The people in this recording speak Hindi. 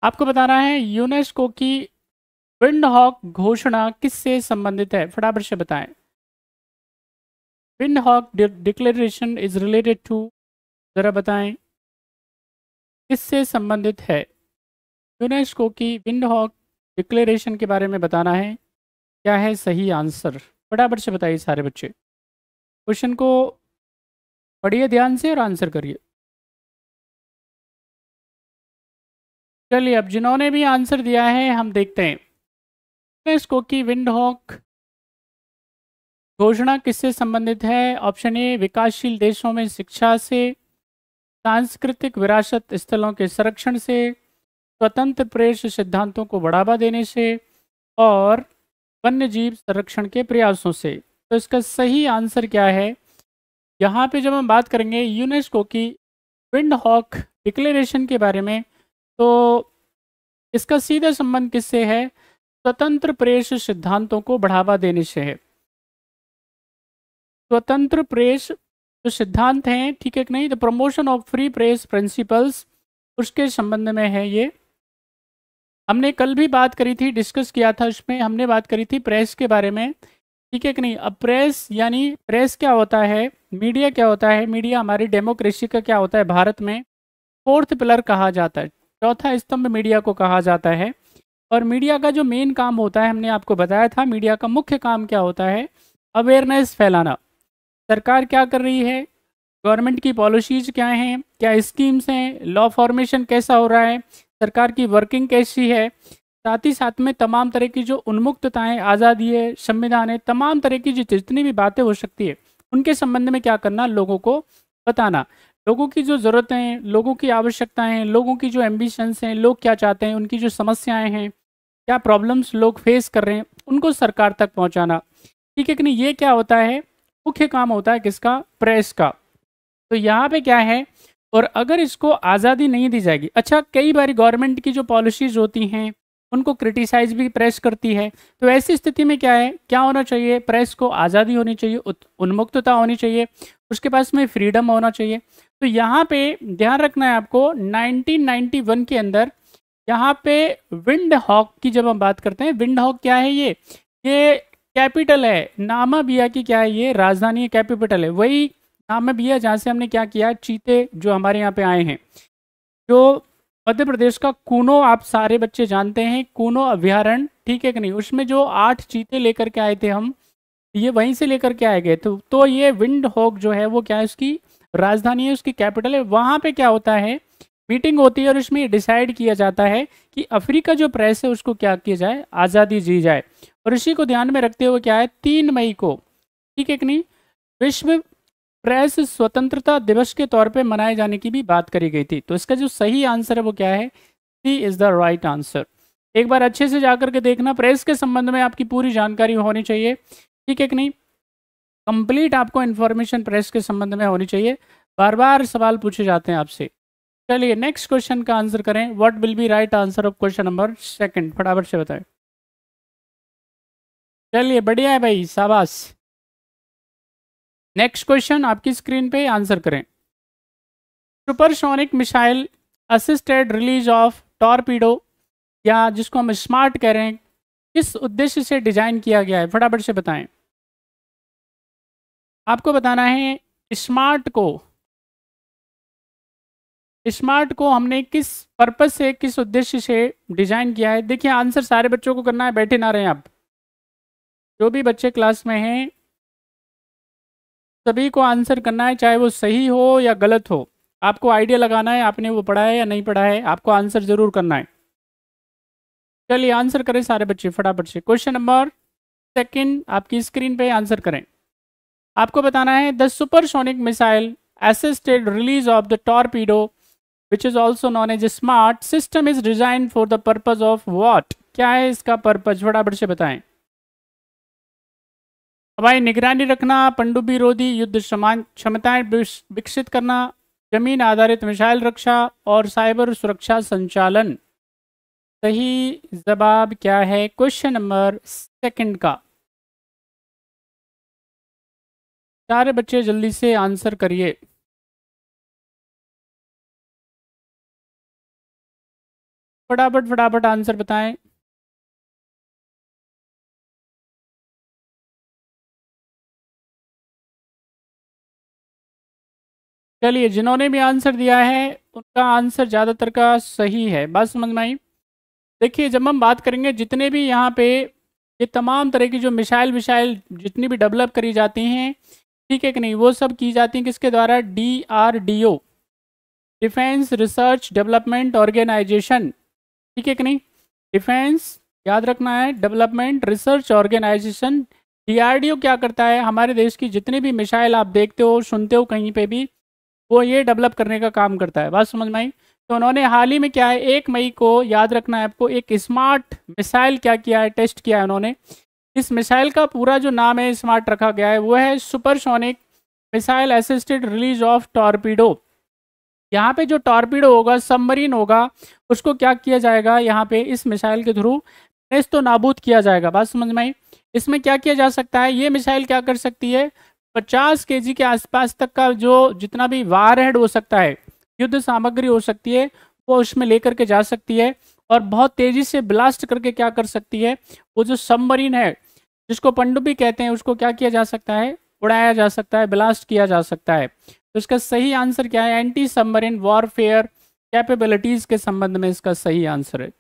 आपको बताना है यूनेस्को की विंड हॉक घोषणा किससे संबंधित है, फटाफट से बताएं। Windhoek declaration is related to, जरा बताएं किससे संबंधित है। यूनेस्को की विंड हॉक डिक्लेरेशन के बारे में बताना है, क्या है सही आंसर, फटाफट से बताइए सारे बच्चे। क्वेश्चन को पढ़िए ध्यान से और आंसर करिए। चलिए अब जिन्होंने भी आंसर दिया है हम देखते हैं। यूनेस्को की विंड हॉक घोषणा किससे संबंधित है। ऑप्शन ए विकासशील देशों में शिक्षा से, सांस्कृतिक विरासत स्थलों के संरक्षण से, स्वतंत्र प्रेस सिद्धांतों को बढ़ावा देने से और वन्य जीव संरक्षण के प्रयासों से। तो इसका सही आंसर क्या है। यहाँ पे जब हम बात करेंगे यूनेस्को की विंड हॉक डिक्लेरेशन के बारे में, तो इसका सीधा संबंध किससे है, स्वतंत्र प्रेस सिद्धांतों को बढ़ावा देने से है। स्वतंत्र प्रेस जो सिद्धांत हैं, ठीक है कि नहीं, the promotion of free press principles, उसके संबंध में है ये। हमने कल भी बात करी थी, डिस्कस किया था, उसमें हमने बात करी थी प्रेस के बारे में, ठीक है कि नहीं। अब प्रेस यानी प्रेस क्या होता है, मीडिया क्या होता है, मीडिया हमारी डेमोक्रेसी का क्या होता है, भारत में फोर्थ पिलर कहा जाता है, चौथा स्तंभ मीडिया को कहा जाता है। और मीडिया का जो मेन काम होता है, हमने आपको बताया था मीडिया का मुख्य काम क्या होता है, अवेयरनेस फैलाना। सरकार क्या कर रही है, गवर्नमेंट की पॉलिसीज क्या हैं, क्या स्कीम्स हैं, लॉ फॉर्मेशन कैसा हो रहा है, सरकार की वर्किंग कैसी है, साथ ही साथ में तमाम तरह की जो उन्मुक्तताएं, आज़ादी है, संविधान है, तमाम तरह की जो जितनी भी बातें हो सकती है उनके संबंध में क्या करना, लोगों को बताना। लोगों की जो ज़रूरतें हैं, लोगों की आवश्यकताएं हैं, लोगों की जो एम्बिशंस हैं, लोग क्या चाहते हैं, उनकी जो समस्याएं हैं, क्या प्रॉब्लम्स लोग फेस कर रहे हैं, उनको सरकार तक पहुंचाना, ठीक है कि नहीं। ये क्या होता है, मुख्य काम होता है किसका, प्रेस का। तो यहाँ पे क्या है, और अगर इसको आज़ादी नहीं दी जाएगी, अच्छा कई बार गवर्नमेंट की जो पॉलिसीज होती हैं उनको क्रिटिसाइज भी प्रेस करती है, तो ऐसी स्थिति में क्या है, क्या होना चाहिए, प्रेस को आज़ादी होनी चाहिए, उन्मुक्तता होनी चाहिए, उसके पास में फ्रीडम होना चाहिए। तो यहाँ पे ध्यान रखना है आपको, 1991 के अंदर यहाँ पे विंड हॉक की जब हम बात करते हैं, विंड हॉक क्या है, ये कैपिटल है, नामाबिया की क्या है, ये राजधानी है, कैपिटल है वही नामाबिया, जहाँ से हमने क्या किया, चीते जो हमारे यहाँ पे आए हैं, जो मध्य प्रदेश का कूनो, आप सारे बच्चे जानते हैं कूनो अभ्यारण्य, ठीक है कि नहीं, उसमें जो 8 चीते लेकर के आए थे हम, ये वहीं से लेकर के आए गए। तो ये विंड हॉक जो है वो क्या है, उसकी राजधानी है, उसकी कैपिटल है। वहाँ पे क्या होता है, मीटिंग होती है और इसमें डिसाइड किया जाता है कि अफ्रीका जो प्रेस है उसको क्या किया जाए, आज़ादी दी जाए। और इसी को ध्यान में रखते हुए क्या है, 3 मई को, ठीक है कि नहीं, विश्व प्रेस स्वतंत्रता दिवस के तौर पे मनाए जाने की भी बात करी गई थी। तो इसका जो सही आंसर है वो क्या है, सी इज द राइट आंसर। एक बार अच्छे से जाकर के देखना, प्रेस के संबंध में आपकी पूरी जानकारी होनी चाहिए, ठीक है कि नहीं, कंप्लीट आपको इन्फॉर्मेशन प्रेस के संबंध में होनी चाहिए। बार बार सवाल पूछे जाते हैं आपसे। चलिए नेक्स्ट क्वेश्चन का आंसर करें, what will be right answer of question number 2, फटाफट से बताएं। चलिए बढ़िया है भाई, शाबाश। नेक्स्ट क्वेश्चन आपकी स्क्रीन पे, आंसर करें। Supersonic missile assisted release of torpedo, या जिसको हम स्मार्ट कह रहे हैं, किस उद्देश्य से डिजाइन किया गया है, फटाफट से बताएं। आपको बताना है स्मार्ट को हमने किस पर्पज से, किस उद्देश्य से डिजाइन किया है। देखिए आंसर सारे बच्चों को करना है, बैठे ना रहें आप, जो भी बच्चे क्लास में हैं सभी को आंसर करना है, चाहे वो सही हो या गलत हो। आपको आइडिया लगाना है आपने वो पढ़ा है या नहीं पढ़ा है, आपको आंसर जरूर करना है। चलिए आंसर करें सारे बच्चे फटाफट से। क्वेश्चन नंबर 2 आपकी स्क्रीन पे, आंसर करें। आपको बताना है the supersonic missile assisted release of the torpedo which is also known as a smart system is designed for the purpose of what, क्या है इसका पर्पज, फटाफट से बताएं। हवाई निगरानी रखना, पनडुब्बी रोधी युद्ध क्षमताएं विकसित करना, जमीन आधारित मिसाइल रक्षा और साइबर सुरक्षा संचालन। सही जवाब क्या है क्वेश्चन नंबर 2 का, सारे बच्चे जल्दी से आंसर करिए। फटाफट फटाफट आंसर बताएं। चलिए, जिन्होंने भी आंसर दिया है उनका आंसर ज़्यादातर का सही है। बात समझ में आई? देखिए, जब हम बात करेंगे जितने भी यहाँ पे ये तमाम तरह की जो मिसाइल विशाइल जितनी भी डेवलप करी जाती हैं, ठीक है कि नहीं, वो सब की जाती हैं किसके द्वारा? DRDO, defence research development organisation, ठीक है कि नहीं? डिफेंस, याद रखना है, डेवलपमेंट रिसर्च ऑर्गेनाइजेशन। DRDO क्या करता है? हमारे देश की जितनी भी मिसाइल आप देखते हो सुनते हो कहीं पे भी, वो ये डेवलप करने का काम करता है। बात समझ में आई? तो उन्होंने हाल ही में क्या है, 1 मई को, याद रखना है आपको, एक स्मार्ट मिसाइल क्या किया है, टेस्ट किया है उन्होंने। इस मिसाइल का पूरा जो नाम है स्मार्ट रखा गया है, वो है supersonic missile assisted release of torpedo. यहाँ पे जो टॉर्पीडो होगा, सबमरीन होगा, उसको क्या किया जाएगा यहाँ पे इस मिसाइल के थ्रू? नेस्तो नाबूद किया जाएगा। बात समझ में आई? इसमें क्या किया जा सकता है? ये मिसाइल क्या कर सकती है? 50 kg के आसपास तक का जो जितना भी वार हेड हो सकता है, युद्ध सामग्री हो सकती है, वो उसमें लेकर के जा सकती है और बहुत तेजी से ब्लास्ट करके क्या कर सकती है? वो जो सबमरीन है जिसको पनडुब्बी कहते हैं, उसको क्या किया जा सकता है? उड़ाया जा सकता है, ब्लास्ट किया जा सकता है। तो इसका सही आंसर क्या है? एंटी सबमरीन वॉरफेयर कैपेबिलिटीज के संबंध में इसका सही आंसर है।